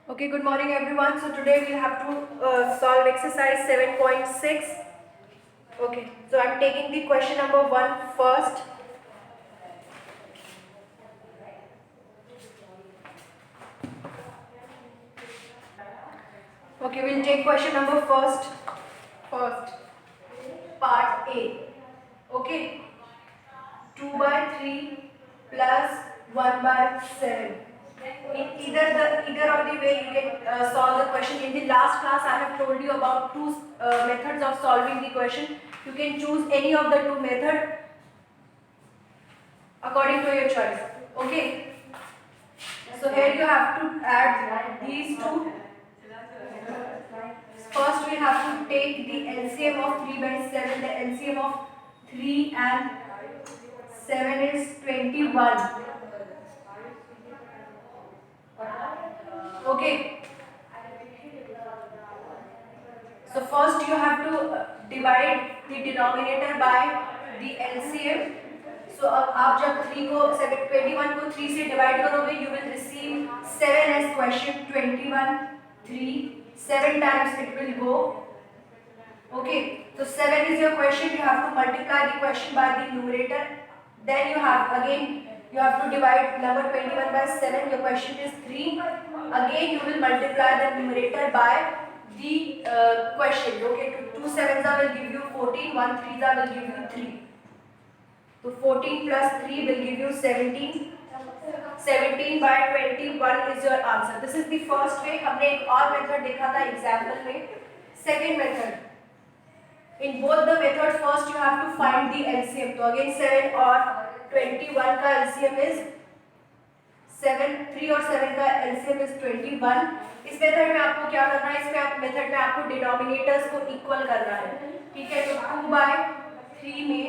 Okay, good morning everyone. So today we have to solve exercise 7.6. Okay, so I'm taking the question number 1 first. Okay, we'll take question number first. First, part A. Okay, 2 by 3 plus 1 by 7. In either of the way you can solve the question. In the last class I have told you about two methods of solving the question. You can choose any of the two methods according to your choice. Okay, so here you have to add these two. First we have to take the LCM of 3 by 7. The LCM of 3 and 7 is 21. Okay, so first you have to divide the denominator by the LCM. So अब आप जब 3 को 21 को 3 से divide करोगे you will receive 7 as question. 21 3 7 times it will go. Okay, so 7 is your question. You have to multiply the question by the numerator. Then you have to divide number 21 by 7. Your question is 3. Again you will multiply the numerator by the question. Okay, 2 sevens will give you 14, 1 threes will give you 3. So 14 plus 3 will give you 17. 17 by 21 is your answer. This is the first way. हमने एक और method देखा था example में. Second method. In both the methods, first you have to find the LCM. So again 7 और 21 का LCM is 7. 3 और 7 का LCM is 21. इस मेथड में आपको क्या करना है? इसमें मेथड में आपको डिनोमिनेटर्स को इक्वल करना है. ठीक है, तो 2 by 3 में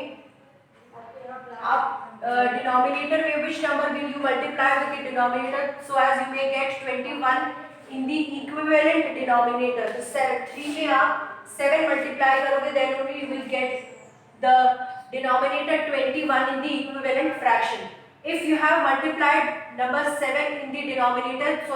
आप denominator में which number will you multiply with the denominator so as you may get 21 in the equivalent denominator. So 3 में आप 7 multiply करोगे then only you will get the denominator 21 in the equivalent fraction. If you have multiplied number 7 in the denominator, so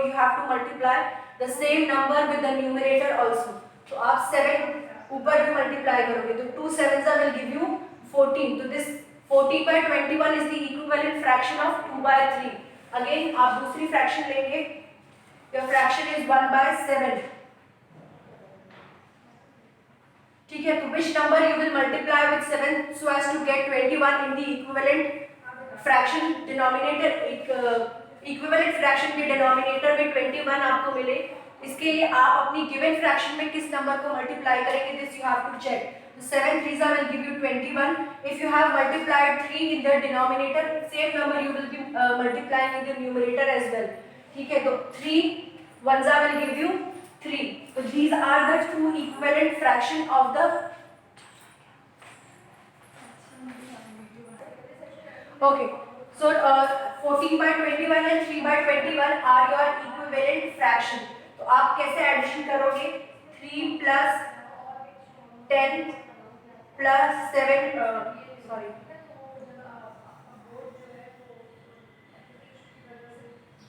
you have to multiply the same number with the numerator also. तो आप 7 ऊपर भी multiply करोगे तो 2 sevens will give you 14. So this 14 by 21 is the equivalent fraction of 2 by 3. Again आप दूसरी fraction लेंगे. Your fraction is 1 by 7. ठीक है, तो which number you will multiply with 7 so as to get 21 in the equivalent fraction denominator. equivalent fraction के denominator में 21 आपको मिले. इसके लिए आप अपनी given fraction में किस number को multiply करेंगे, this you have to check. 7 threes will give you 21. If you have multiplied 3 in the denominator, same number you will be multiplying in the numerator as well. ठीक है, तो 3 ones will give you 3. So these are the two equivalent fraction of the. Okay, so 14 by 21 and 3 by 21 are your equivalent fraction. तो आप कैसे addition करोगे? 3 plus 10 plus 7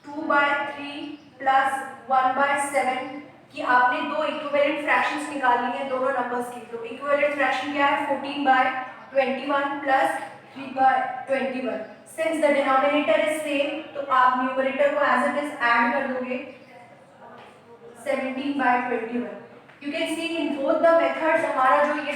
2 by 3 plus 1 by 7 कि आपने दो इक्विवेलेंट फ्रैक्शंस निकालनी है दोनों नंबर्स की. तो इक्विवेलेंट फ्रैक्शन क्या है? 14 by 21 plus 3 by 21. Since the denominator is same तो आप न्यूमरेटर को एज इट इज ऐड कर दोगे 17 by 21. You can see in both the methods हमारा जो ये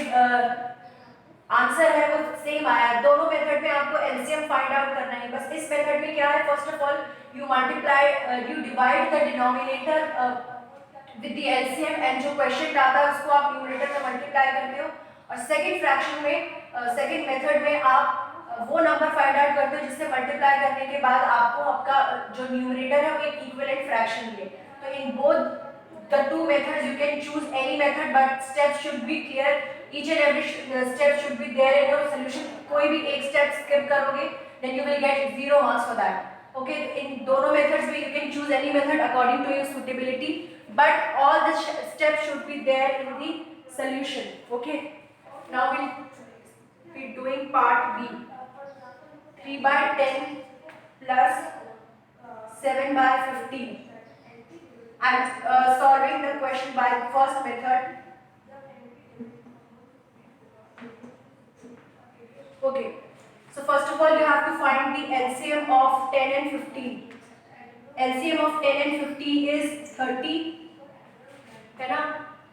आंसर है वो सेम आया. दोनों मेथड में आपको एलसीएम फाइंड आउट करना है. बस इस मेथड में क्या है? First of all you multiply you divide the denominator with the LCM and जो क्वेश्चन आता है उसको आप न्यूमरेटर में मल्टीप्लाई करते हो. और सेकंड फ्रैक्शन में सेकंड मेथड में आप वो नंबर फाइंड आउट करते हो जिससे मल्टीप्लाई करने के बाद आपको आपका जो न्यूमरेटर है वो एक इक्विवेलेंट फ्रैक्शन मिले. तो in both the two methods you can choose any method but steps should be clear. Each and every step should be there in your solution. कोई भी एक step skip करोगे then you will get 0 marks for that. Okay, in दोनों methods में you can choose any method according to your suitability but all the steps should be there in the solution. Okay, now we'll be doing part B. 3 by 10 plus 7 by 15. I'm solving the question by the first method. Okay, so first of all you have to find the LCM of 10 and 15. LCM of 10 and 50 is 30, है ना?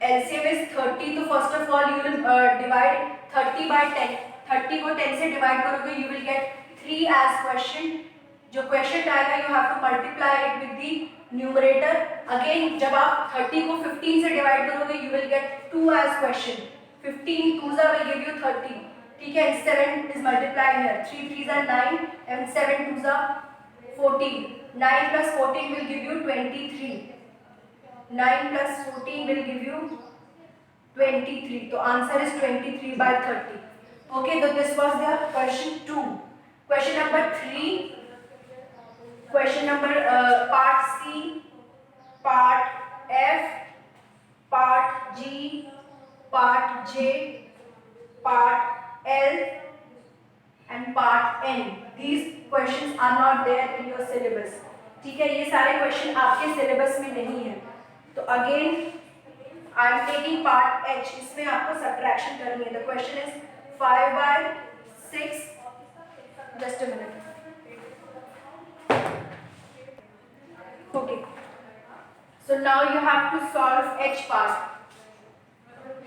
LCM is 30, तो first of all you will divide 30 by 10. 30 को 10 से divide करोगे you will get 3 as question. जो question आएगा you have to multiply it with the numerator. Again जब आप 30 को 15 से divide करोगे you will get 2 as question. 15 2s will give you 30. ठीक है, 7 is multiplied here. 3 3s are 9 and 7 2s are 14. 9 plus 14 will give you 23. 9 plus 14 will give you 23. So answer is 23 by 30. Okay, so this was the question 2. Question number 3. Question number part C, part F, part G, part J, part L and part N. These questions are not there in your syllabus. ठीक है, ये सारे question आपके syllabus में नहीं है. तो again I am taking part H. इसमें आपको सब्ट्रैक्शन करनी है. The question is 5 by 6. Just a minute. Okay. So now you have to solve H part.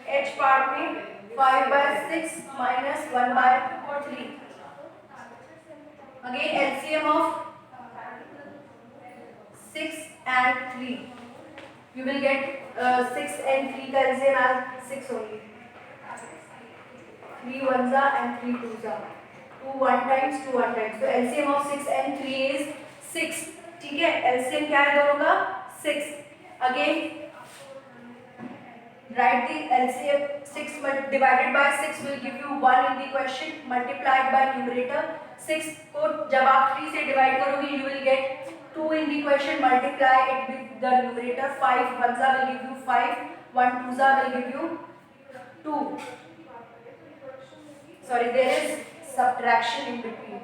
H part में 5 by 6 minus 1 by 3. Again LCM of 6 and 3. You will get 6 and 3 का LCM as 6 only. 3 ones are and 3 twos are. 2 1 times 2 1 times. So LCM of 6 and 3 is 6. ठीक है, LCM क्या है दोनों का? 6. Again write the LCM. 6 divided by 6 will give you 1 in the question, multiplied by numerator. 6 को जब आप 3 से divide करोगे you will get 2 in the question, multiply it with the numerator. 5 ones will give you 5, 1 twos will give you 2. Sorry, there is subtraction in between.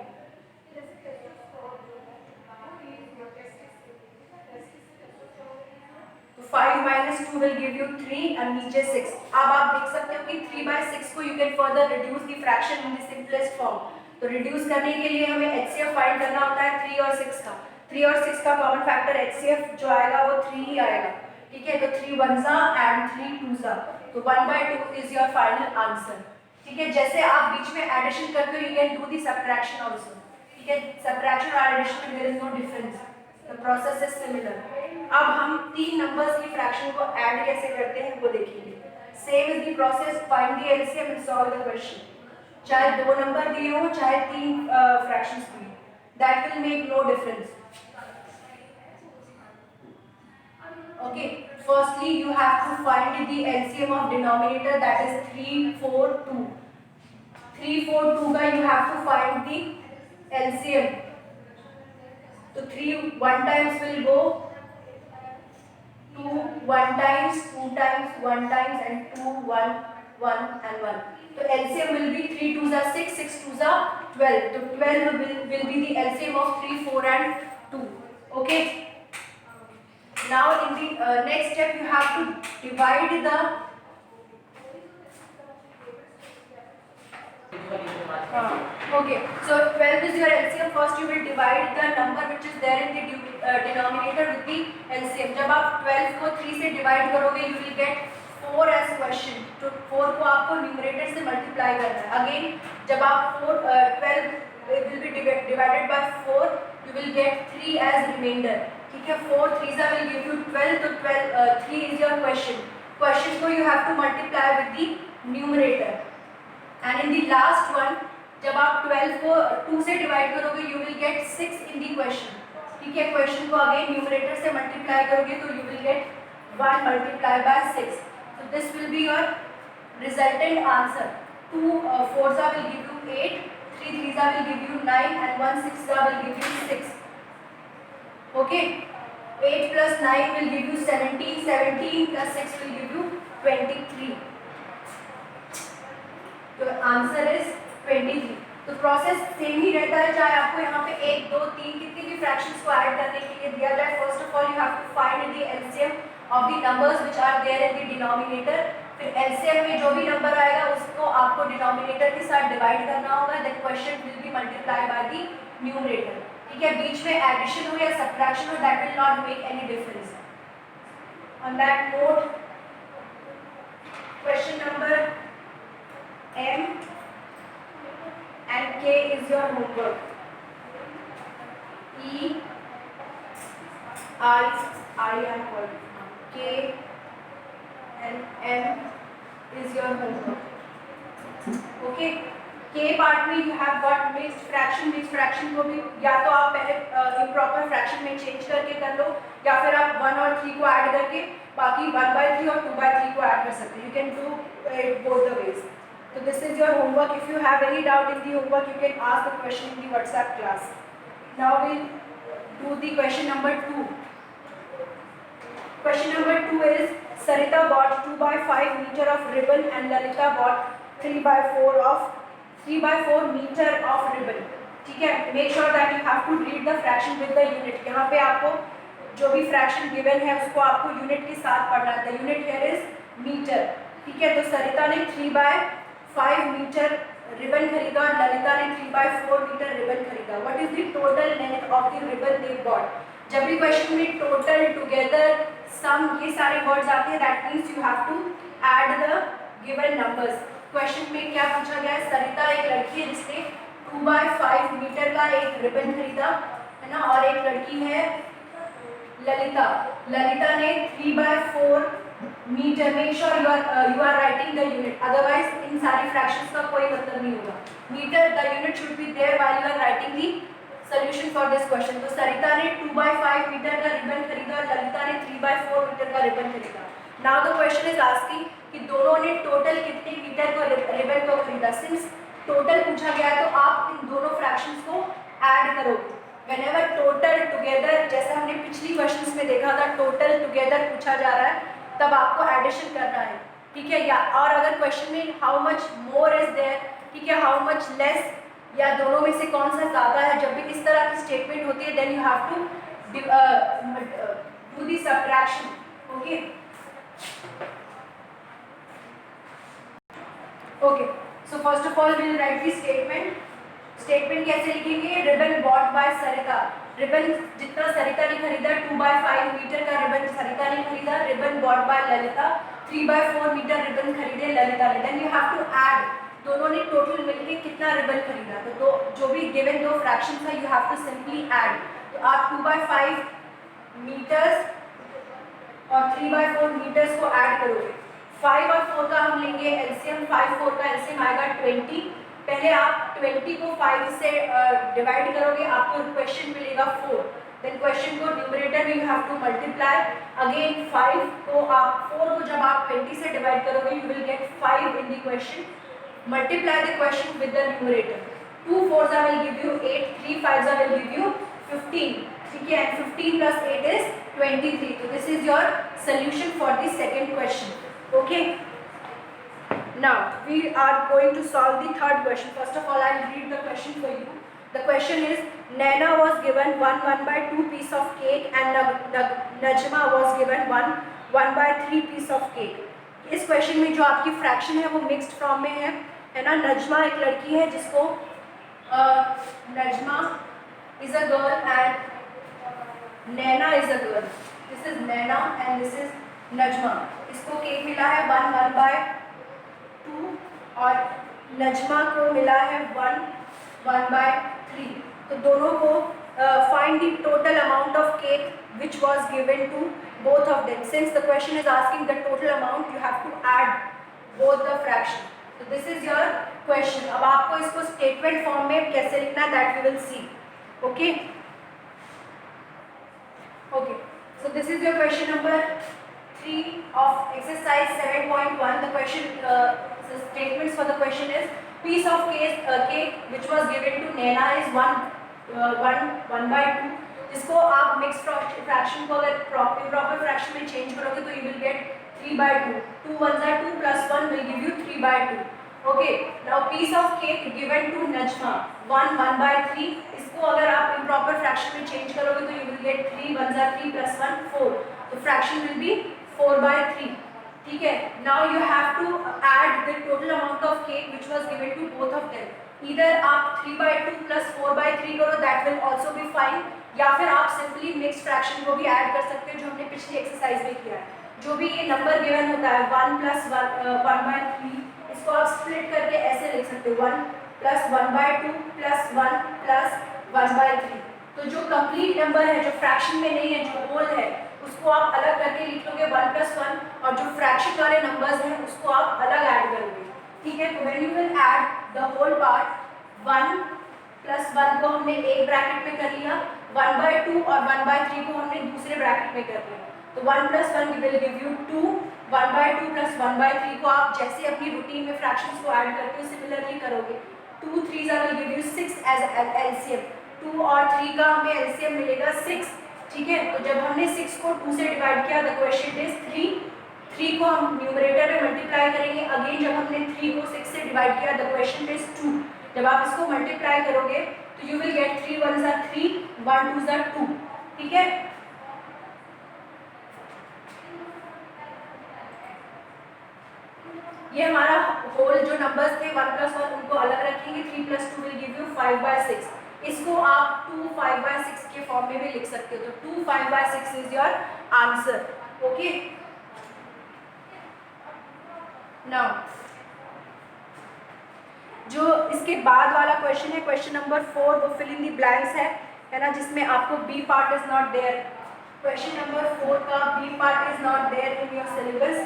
तो 5 minus 2 will give you 3 and नीचे 6. अब आप देख सकते हो कि 3 by 6 को you can further reduce the fraction in the simplest form. तो reduce करने के लिए हमें HCF फाइंड करना होता है 3 और 6 का. 3 और 6 का कॉमन फैक्टर HCF जो आएगा वो 3 ही आएगा. ठीक है, तो 3 ones and 3 twos. तो 1 by 2 is your final answer. ठीक है, जैसे आप बीच में एडिशन करते हो you can do the subtraction also. ठीक है, subtraction और addition में there is no difference. The process is similar. अब हम तीन नंबर्स की फ्रैक्शन को ऐड कैसे करते हैं वो देखेंगे. Same is the process. Find the LCM and solve the question. चाहे दो नंबर दिए हो चाहे तीन फ्रैक्शंस दिए, that will make no difference. Okay, firstly you have to find the LCM of denominator, that is 3 4 2. 3 4 2 का you have to find the LCM. तो 3 1 times will go, 2 1 times, 2 times, 1 times and 2 1 1 and 1. So LCM will be 3 2s are 6, 6 2s are 12. So 12 will be the LCM of 3 4 and 2. Okay. Now in the next step you have to divide the okay, so 12 is your LCM. First you will divide the number which is there in the denominator with the LCM. जब आप 12 को 3 से divide करोगे you will get 4 as question. तो 4 को आपको numerator से multiply करना है. Again जब आप 12 will be divided by 4 you will get 3 as remainder. ठीक है, 4 3s will give you 12. तो 3 is your question. Question को you have to multiply with the numerator. And in the last one जब आप 12 को 2 से डिवाइड करोगे you will get 6 in the question. ठीक है, क्वेश्चन को अगेन न्यूमरेटर से मल्टीप्लाई करोगे तो you will get 1 multiplied by 6. So this will be your resultant answer. 2 4s will give you 8, 3 3s will give you 9 and 1 6 will give you 6. Okay, 8 plus 9 will give you 17, 17 plus 6 will give you 23. तो answer is 23. तो process same ही रहता है चाहे आपको यहाँ पे 1 2 3 कितनी भी फ्रैक्शंस को ऐड करने के लिए दिया जाए. First of all you have to find the LCM of the numbers which are there in the denominator. फिर LCM में जो भी नंबर आएगा उसको आपको डिनोमिनेटर के साथ डिवाइड करना होगा. Then question will be multiplied by the numerator. ठीक है, बीच में एडिशन हो या सब्ट्रैक्शन हो, that will not make any difference. On that note, question number M and K is your homework. E, I called K and M is your homework. Okay. K part में you have got mixed fraction. Mixed fraction को भी या तो आप पहले improper fraction में change करके कर लो, या फिर आप 1 और 3 को ऐड करके बाकी 1/3 और 2/3 को ऐड कर सकते हैं. You can do it both the ways. So this is your homework. If you have any doubt in the homework, you can ask the question in the WhatsApp class. Now we'll do the question number 2. Question number 2 is Sarita bought 2/5 meter of ribbon and Lalita bought 3/4 meter of ribbon. ठीक है, make sure that you have to read the fraction with the unit. यहाँ पे आपको जो भी fraction given है उसको आपको unit के साथ पढ़ना है. The unit here is meter. ठीक है, तो सरिता ने 3/5 मीटर रिबन खरीदा और ललिता ने 3/4 मीटर रिबन खरीदा. What is the total length of the ribbon they bought? जब भी क्वेश्चन में टोटल, टुगेदर, सम ये सारे वर्ड्स आते हैं, that means you have to add the given numbers. Question में क्या पूछा गया है? सरिता एक लड़की है जिसने 2/5 मीटर का एक रिबन खरीदा, है ना, और एक लड़की है ललिता. ललिता ने 3/4 metre. Make sure you are writing the unit, otherwise इन सारी फ्रैक्शंस का कोई मतलब नहीं होगा. Metre, the unit should be there while you are writing the solution for this question. तो सरिता ने 2/5 मीटर का रिबन खरीदा और ललिता ने 3/4 मीटर का रिबन खरीदा. Now the question is asking कि दोनों ने टोटल कितने मीटर को रिबन को खरीदा. सिंस टोटल पूछा गया है तो आप इन दोनों फ्रैक्शंस को ऐड करोगे. व्हेनेवर टोटल, टुगेदर, जैसे हमने पिछली क्वेश्चंस में देखा था, टोटल टुगेदर पूछा जा रहा है तब आपको एडिशन करना है. ठीक है, या और अगर क्वेश्चन में how much more is there, ठीक है, हाउ मच लेस, या दोनों में से कौन सा ज़्यादा है, जब भी इस तरह की स्टेटमेंट होती है then you have to do the subtraction. Okay okay, so first of all will write the statement. Statement कैसे लिखेंगे? Ribbon bought by Sarita. Ribbon जितना सरिता ने खरीदा 2/5 मीटर का रिबन सरिता ने खरीदा. Ribbon bought by Lalita, 3/4 metre ribbon खरीदे ललिता ने. Then you have to add, दोनों ने टोटल मिलके कितना रिबन खरीदा. तो जो भी गिवन दो फ्रैक्शंस है you have to simply add. तो आप 2/5 मीटर्स और 3/4 मीटर्स को ऐड करोगे. 5 और 4 का हम लेंगे एलसीएम. 5 4 का एलसीएम आएगा 20. पहले आप 20 को 5 से डिवाइड करोगे, आपको क्वेश्चन मिलेगा 4. देन क्वेश्चन को न्यूमरेटर में you have to multiply again. 5 को आप 4 को जब आप 20 से डिवाइड करोगे you will gate 5 in the question. Multiply the question with the numerator. 2 4s will give you 8, 3 5s will give you 15. ठीक है, and 15 plus 8 is 23. So this is your solution for the second question. Okay. Now we are going to solve the third question. First of all, I will read the question for you. The question is: Naina was given 1/2 piece of cake and Najma was given 1/3 piece of cake. इस question में जो आपकी fraction है वो mixed form में है ना. नजमा एक लड़की है जिसको Najma is a girl and Naina is a girl. This is Naina and this is Najma. इसको केक मिला है 1/2 और नजमा को मिला है 1/3. तो दोनों को find the total amount of cake which was given to both of them. Since the question is asking the total amount, you have to add both the fraction. So this is your question. अब आपको इसको statement form में कैसे लिखना है that we will see. Okay. Okay. So this is your question number 3 of exercise 7.1. The question, the statements for the question is: piece of cake which was given to Naina is 1/2. जिसको आप mix fraction को अगर proper fraction में change करोगे तो you will gate 3/2. 2 1s are 2 plus 1 will give you 3/2. Okay. Now piece of cake given to Najma 1/3. इसको अगर आप इम्प्रॉपर फ्रैक्शन में चेंज करोगे तो you will gate 3 1s are 3 plus 1 4. तो फ्रैक्शन विल बी 4/3. ठीक है. Now you have to add the total amount of cake which was given to both of them. Either आप 3/2 plus 4/3 करो, that will also be fine, या फिर आप simply mix fraction को भी ऐड कर सकते हो जो हमने पिछली एक्सरसाइज में किया है. जो भी ये नंबर गिवन होता है 1 plus 1/3, इसको आप स्प्लिट करके ऐसे लिख सकते हो 1 plus 1/2 plus 1 plus 1/3. तो जो कंप्लीट नंबर है, जो फ्रैक्शन में नहीं है, जो होल है, उसको आप अलग करके लिख लोगे 1 plus 1, और जो फ्रैक्शन वाले नंबर्स हैं उसको आप अलग ऐड करोगे. ठीक है. तो when you will add the whole part, 1 plus 1 को हमने एक ब्रैकेट में कर लिया, 1/2 और 1/3 को हमने दूसरे ब्रैकेट में कर लिया. तो 1 plus 1 will give you 2. 1/2 plus 1/3 को आप जैसे अपनी रूटीन में फ्रैक्शंस को ऐड करते हो सिमिलरली करोगे. 2 3s will give you 6 as LCM. 2 और 3 का हमें LCM मिलेगा 6. ठीक है. तो जब हमने 6 को 2 से डिवाइड किया, द क्वेश्चन इज 3. 3 को हम न्यूमरेटर में मल्टीप्लाई करेंगे. अगेन जब हमने 3 को 6 से डिवाइड किया, द क्वेश्चन इज 2. जब आप इसको मल्टीप्लाई करोगे तो you will gate 3 1s are 3, 1 2s are 2. ठीक है. ये हमारा होल जो नंबर्स थे 1 plus 1 उनको अलग रखेंगे. 3 plus 2 will give you 5/6. इसको आप 2 5/6 के फॉर्म में भी लिख सकते हो. तो 2 5/6 is your answer. Okay. Now जो इसके बाद वाला क्वेश्चन है, क्वेश्चन नंबर 4, वो फिल इन द ब्लैंक्स है ना, जिसमें आपको B part is not there. Question number 4 का B part is not there in your syllabus.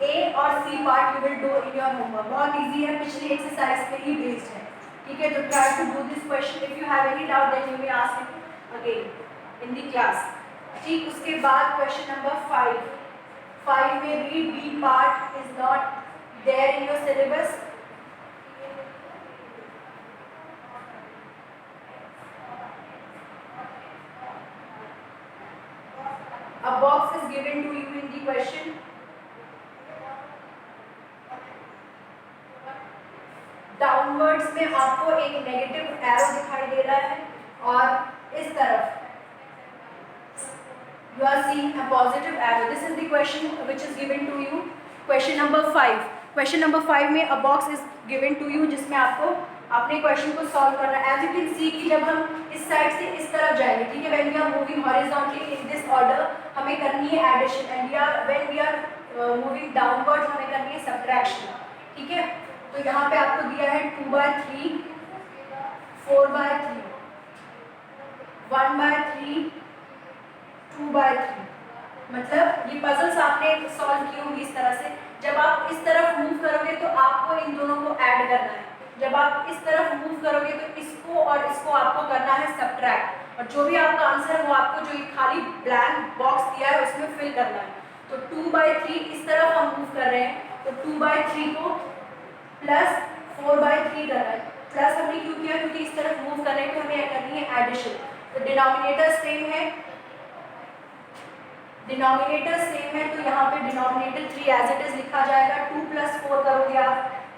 A और C part you will do in your homework. बहुत easy है, पिछली एक्सरसाइज पे ही बेस्ड है. ठीक है. तो try to do this question. If you have any doubt then you may ask it again in the class. ठीक. उसके बाद क्वेश्चन नंबर 5 में भी B part is not there in your syllabus. A box is given to you in the question. Downwards में आपको एक negative arrow दिखाई दे रहा है और इस तरफ you are seeing a positive arrow. This is the question which is given to you. Question number 5. Question number 5 में a box is given to you जिसमें आपको अपने क्वेश्चन को सॉल्व करना है. एज यू कैन सी कि जब हम इस साइड से इस तरफ जाएंगे, ठीक है, when we are moving horizontally in this order हमें करनी है addition, and when we are moving downward हमें करनी है सब्ट्रैक्शन. ठीक है. तो यहाँ पे आपको दिया है 2/3, 4/3, 1/3, 2/3. मतलब ये पजल्स आपने सॉल्व की होंगी इस तरह से. जब आप इस तरफ मूव करोगे तो आपको इन दोनों को ऐड करना है. जब आप इस तरफ मूव करोगे तो इसको और इसको आपको करना है सब्ट्रैक्ट, और जो भी आपका आंसर है वो आपको जो ये खाली ब्लैंक बॉक्स दिया है उसमें फिल करना है. तो 2/3 इस तरफ हम मूव कर रहे हैं, तो 2/3 को प्लस 4/3 कर रहा है. प्लस हमने क्यों किया? क्योंकि इस तरफ मूव कर रहे हैं तो हमें करनी है एडिशन. तो डिनोमिनेटर सेम है, तो यहाँ पे डिनोमिनेटर 3 एज इट इज लिखा जाएगा. 2 + 4 करोगे आप,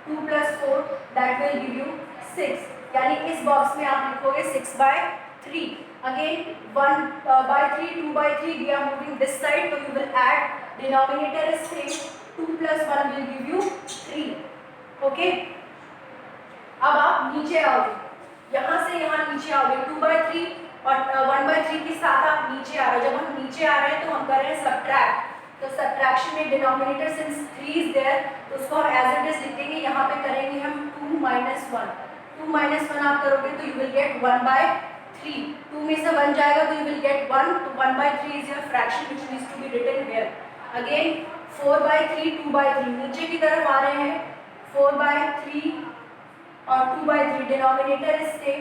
2 + 4 दैट विल गिव यू 6. यानी इस बॉक्स में आप लिखोगे 6/3. Again 1/3, 2/3 we are moving this side, तो you will add denominator is same. 2 + 1 will give you 3. Okay. अब आप नीचे आओगे, यहाँ से यहाँ नीचे आओगे. 2/3 और 1/3 के साथ आप नीचे आ रहे हो. जब हम नीचे आ रहे हैं तो हम कर रहे हैं सब्ट्रैक्ट. तो सब्ट्रैक्शन में डिनोमिनेटर सिंस 3 इज देयर तो उसको हम एज इट इज लिखेंगे. यहाँ पे करेंगे हम 2 - 1. 2 - 1 आप करोगे तो यू विल गेट 1/3. 2 में से 1 जाएगा तो यू विल गेट 1. तो 1/3 is your fraction which needs to be written here. Again 4/3, 2/3 नीचे की तरफ आ रहे हैं. 4/3 और 2/3 डिनोमिनेटर इज सेम,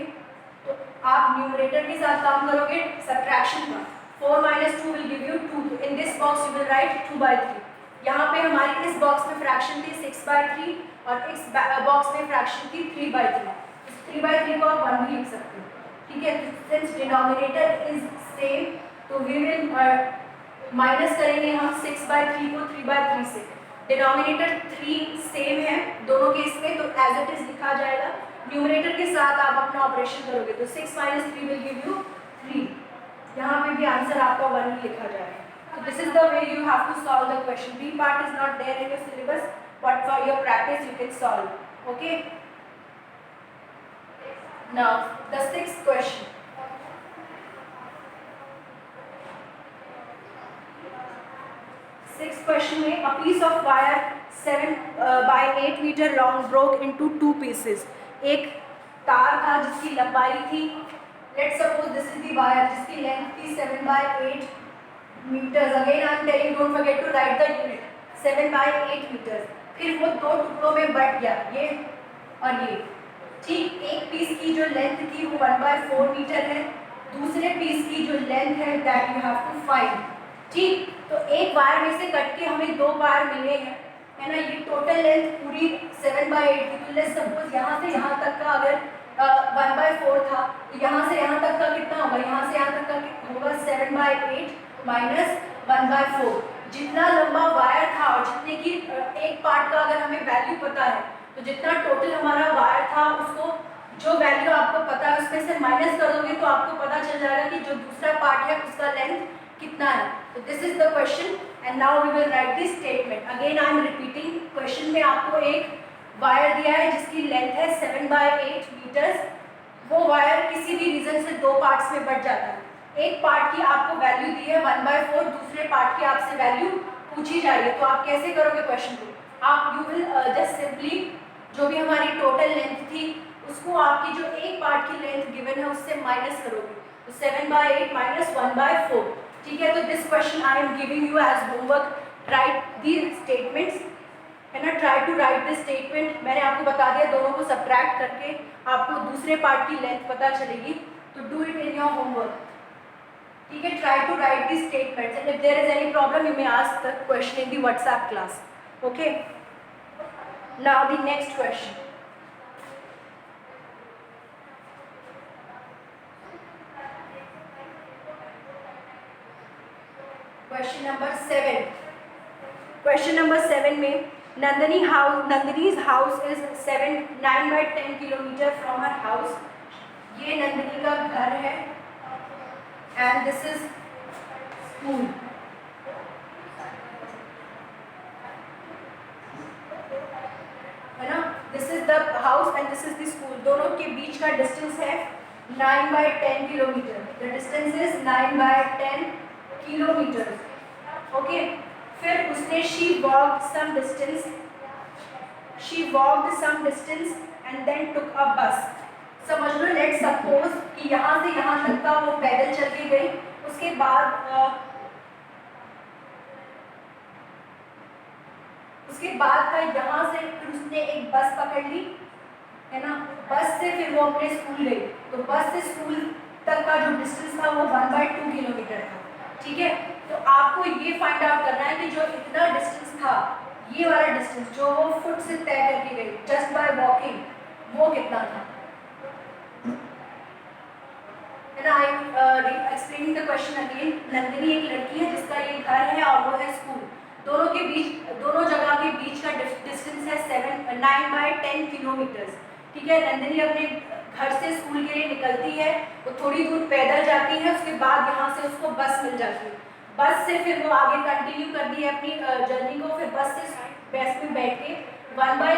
तो आप न्यूमरेटर के साथ काम करोगे सब्ट्रैक्शन का. 4 - 2 will give you 2. In this box you will write 2/3. यहाँ पे हमारी इस बॉक्स में फ्रैक्शन थी 6/3 और इस बॉक्स में फ्रैक्शन थी 3/3. 3/3 को आप 1 भी लिख सकते हो. ठीक है. सिंस डिनोमिनेटर इज सेम तो वी विल माइनस करेंगे हम 6/3 को 3/3 से. डिनोमिनेटर 3 सेम है दोनों केस में, तो एज इट इज लिखा जाएगा. न्यूमरेटर के साथ आप अपना ऑपरेशन करोगे तो 6 - 3 विल गिव यू 3. यहाँ पे भी आंसर आपका 1 ही लिखा जाएगा. तो So this is the way you have to solve the question. B part is not there in your syllabus, but for your practice you can solve. Okay. Now the sixth question. Sixth question में a piece of wire 7 by 8 meter long broke into 2 pieces. एक तार था जिसकी लंबाई थी, let's suppose this is the wire जिसकी length थी 7 by 8 meters. Again I am telling, don't forget to write the unit. 7 by 8 meters. फिर वो दो टुकड़ों में बट गया, ये और ये. ठीक, एक पीस की जो लेंथ थी वो 1 by 4 मीटर है, दूसरे पीस की जो लेंथ है that you have to find. ठीक, तो एक वायर में से कट के हमें दो वायर मिले हैं, है ना. ये टोटल लेंथ पूरी 7 by 8 थी. तो लेट्स सपोज यहाँ से यहाँ तक का अगर 1 by 4 था, तो यहाँ से यहाँ तक का कितना होगा, यहाँ से यहाँ तक का होगा 7 by 8 माइनस 1 by 4. जितना लंबा वायर था और जितने की एक पार्ट का अगर हमें वैल्यू पता है, तो जितना टोटल हमारा वायर था उसको जो वैल्यू आपको पता है उसमें से माइनस कर दोगे तो आपको पता चल जाएगा कि जो दूसरा पार्ट है उसका लेंथ कितना है. तो this is the question and now we will write this statement. Again I am repeating, question में आपको एक वायर दिया है जिसकी लेंथ है 7 by 8 मीटर्स. वो वायर किसी भी रीजन से दो पार्ट्स में बट जाता है. एक पार्ट की आपको वैल्यू दी है 1 by 4, दूसरे पार्ट की आपसे वैल्यू पूछी जा रही है. तो आप कैसे करोगे क्वेश्चन को, आप यू विल जस्ट सिंपली जो भी हमारी टोटल लेंथ थी उसको आपकी जो एक पार्ट की लेंथ गिवन है उससे माइनस करोगे. तो 7 by 8 माइनस 1 by 4. ठीक है, तो this question I am giving you as homework. Write the statements, है ना. Try to write this statement. मैंने आपको बता दिया दोनों को सब्ट्रैक्ट करके आपको दूसरे पार्ट की लेंथ पता चलेगी. तो do it in your homework. ठीक है, try to write the statements and if there is any problem you may ask the question in the WhatsApp class. Okay, now the next question. Question number 7. Question number 7 में नंदिनी's house is 9 by 10 kilometre from her house. ये नंदिनी का घर है and this is school. है ना, this is the house and this is the school. दोनों के बीच का डिस्टेंस है 9 by 10 kilometre. The distance is 9 by 10 kilometre. Okay, फिर उसने she walked some distance and then took a bus. समझ लो, let's suppose कि यहाँ से यहाँ तक का वो पैदल चल के गई. उसके बाद का यहाँ से फिर उसने एक बस पकड़ ली, है ना. बस से फिर वो अपने स्कूल गई. तो बस से स्कूल तक का जो डिस्टेंस था वो 1 by 2 किलोमीटर था. ठीक है, तो आपको ये फाइंड आउट करना है कि जो इतना डिस्टेंस था, ये वाला डिस्टेंस जो वो फुट से तय करके गई जस्ट बाय वॉकिंग, वो कितना था. है ना. I explaining the question again. Nandini एक लड़की है जिसका ये घर है और वो है स्कूल. दोनों जगह के बीच का डिस्टेंस है 9 by 10 किलोमीटर्स. ठीक है, नंदिनी अपने घर से स्कूल के लिए निकलती है, वो थोड़ी दूर पैदल जाती है, उसके बाद यहाँ से उसको बस मिल जाती है. बस से फिर वो आगे कंटिन्यू करती है अपनी जर्नी को. फिर बस में बैठ के 1 by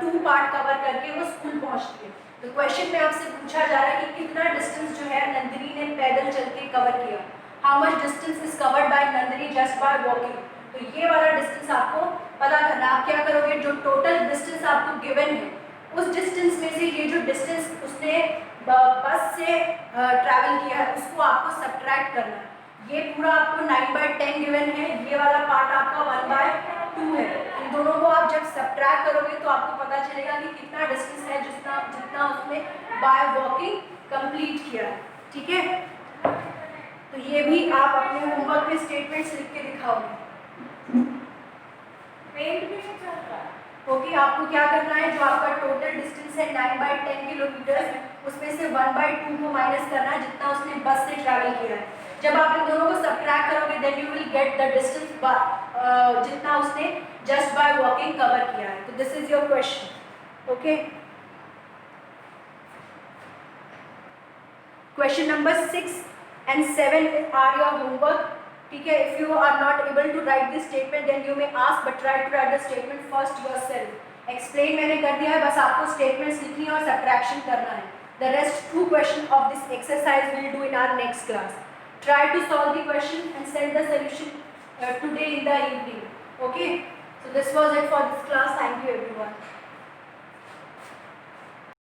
2 पार्ट कवर करके वो स्कूल पहुँचती है. तो क्वेश्चन में आपसे पूछा जा रहा है कि कितना डिस्टेंस जो है नंदिनी ने पैदल चल के कवर किया. How much distance is covered by Nandini just by walking. तो ये वाला डिस्टेंस आपको पता करना. आप क्या करोगे, जो टोटल डिस्टेंस आपको गिवन है उस डिस्टेंस में से ये जो डिस्टेंस उसने बस से ट्रैवल किया है उसको आपको सब्ट्रैक्ट करना है. ये पूरा आपको 9 by 10 गिवन है, ये वाला पार्ट आपका 1 by 2 है. इन दोनों को आप जब सब्ट्रैक्ट करोगे तो आपको पता चलेगा कि कितना डिस्टेंस है जितना उसने बाय वॉकिंग कंप्लीट किया है. ठीक है, तो ये भी आप अपने होमवर्क में स्टेटमेंट्स लिख के दिखाओगे. ओके, आपको क्या करना है, जो आपका टोटल डिस्टेंस है 9 by 10 किलोमीटर, उसमें से 1 by 2 को माइनस करना है जितना उसने बस से ट्रैवल किया है. जब आप इन दोनों को सब्ट्रैक्ट करोगे then you will get the distance जितना उसने जस्ट बाय वॉकिंग कवर किया है. तो this is your question. Okay, question number 6 and 7 are your homework. ठीक है. If you are not able to write this statement, then you may ask, but try to write the statement first yourself. Explain मैंने कर दिया है, बस आपको statements लिखनी है और subtraction करना है. The rest 2 questions of this exercise we'll do in our next class. Try to solve the question and send the solution today in the evening. Okay. So this was it for this class. Thank you everyone.